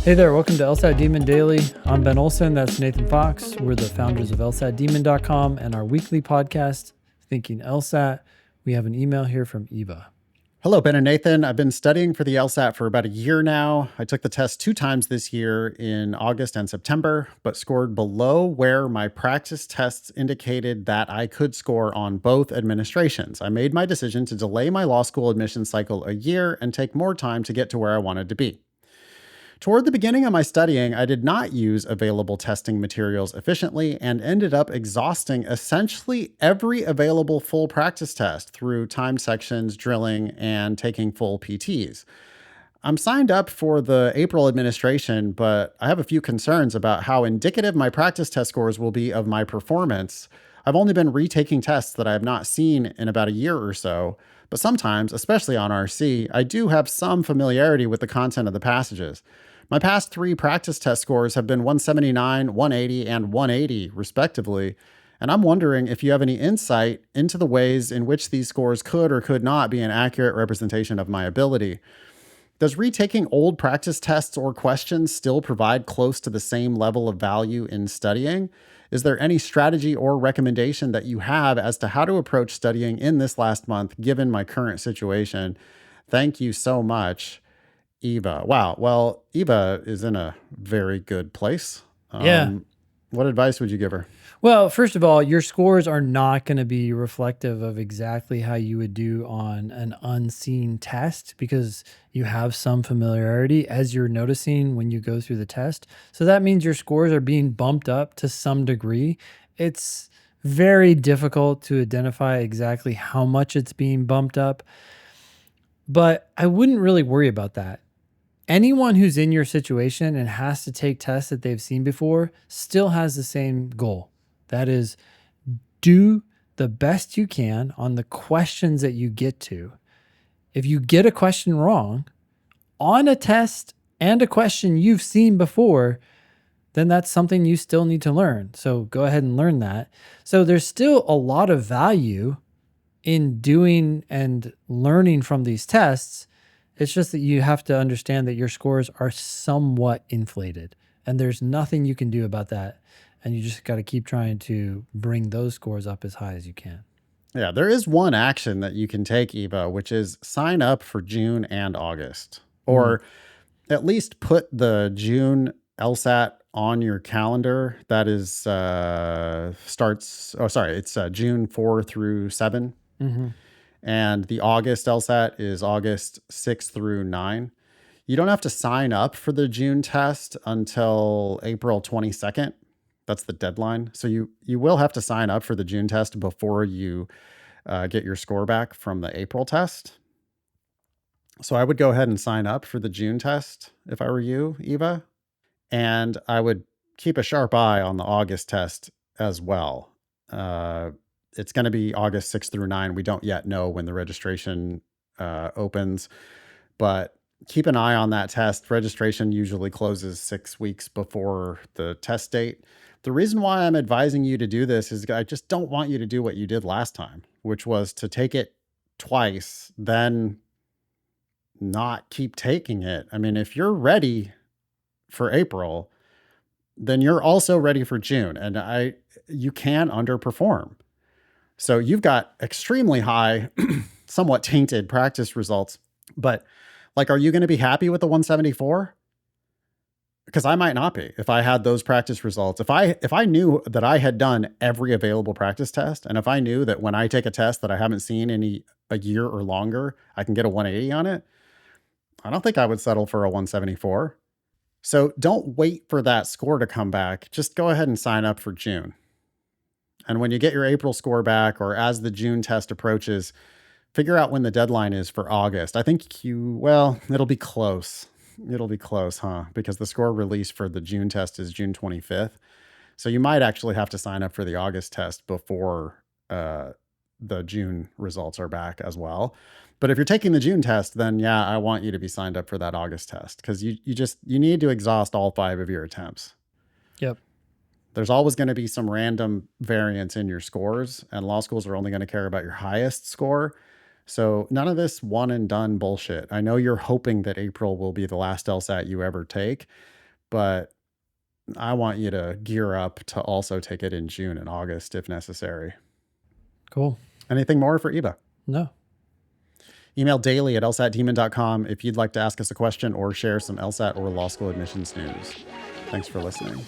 Hey there, welcome to LSAT Demon Daily. I'm Ben Olson, that's Nathan Fox. We're the founders of LSATdemon.com and our weekly podcast, Thinking LSAT. We have an email here from Eva. Hello, Ben and Nathan. I've been studying for the LSAT for about a year now. I took the test 2 times this year in August and September, but scored below where my practice tests indicated that I could score on both administrations. I made my decision to delay my law school admission cycle a year and take more time to get to where I wanted to be. Toward the beginning of my studying, I did not use available testing materials efficiently and ended up exhausting essentially every available full practice test through timed sections, drilling, and taking full PTs. I'm signed up for the April administration, but I have a few concerns about how indicative my practice test scores will be of my performance. I've only been retaking tests that I have not seen in about a year or so, but sometimes, especially on RC, I do have some familiarity with the content of the passages. My past 3 practice test scores have been 179, 180, and 180, respectively, and I'm wondering if you have any insight into the ways in which these scores could or could not be an accurate representation of my ability. Does retaking old practice tests or questions still provide close to the same level of value in studying? Is there any strategy or recommendation that you have as to how to approach studying in this last month, given my current situation? Thank you so much, Eva. Wow. Well, Eva is in a very good place. Yeah. What advice would you give her? Well, first of all, your scores are not going to be reflective of exactly how you would do on an unseen test because you have some familiarity as you're noticing when you go through the test. So that means your scores are being bumped up to some degree. It's very difficult to identify exactly how much it's being bumped up, but I wouldn't really worry about that. Anyone who's in your situation and has to take tests that they've seen before still has the same goal. That is, do the best you can on the questions that you get to. If you get a question wrong on a test and a question you've seen before, then that's something you still need to learn. So go ahead and learn that. So there's still a lot of value in doing and learning from these tests. It's just that you have to understand that your scores are somewhat inflated and there's nothing you can do about that. And you just got to keep trying to bring those scores up as high as you can. Yeah, there is one action that you can take, Eva, which is sign up for June and August, or at least put the June LSAT on your calendar. That is it's June 4 through 7. And the August LSAT is August 6 through 9. You don't have to sign up for the June test until April 22nd. That's the deadline. So you will have to sign up for the June test before you get your score back from the April test. So I would go ahead and sign up for the June test if I were you, Eva. And I would keep a sharp eye on the August test as well. It's going to be August 6 through 9. We don't yet know when the registration opens, but keep an eye on that test. Registration usually closes 6 weeks before the test date. The reason why I'm advising you to do this is I just don't want you to do what you did last time, which was to take it twice, then not keep taking it. I mean, if you're ready for April, then you're also ready for June, and you can underperform. So you've got extremely high, somewhat tainted practice results, but are you going to be happy with the 174? Because I might not be if I had those practice results. If I knew that I had done every available practice test, and if I knew that when I take a test that I haven't seen a year or longer, I can get a 180 on it, I don't think I would settle for a 174. So don't wait for that score to come back. Just go ahead and sign up for June. And when you get your April score back, or as the June test approaches, figure out when the deadline is for August. I think it'll be close. It'll be close, huh? Because the score release for the June test is June 25th. So you might actually have to sign up for the August test before the June results are back as well. But if you're taking the June test, then yeah, I want you to be signed up for that August test, because you need to exhaust all 5 of your attempts. Yep. There's always going to be some random variance in your scores, and law schools are only going to care about your highest score. So none of this one and done bullshit. I know you're hoping that April will be the last LSAT you ever take, but I want you to gear up to also take it in June and August if necessary. Cool. Anything more for Eva? No. Email daily@lsatdemon.com if you'd like to ask us a question or share some LSAT or law school admissions news. Thanks for listening.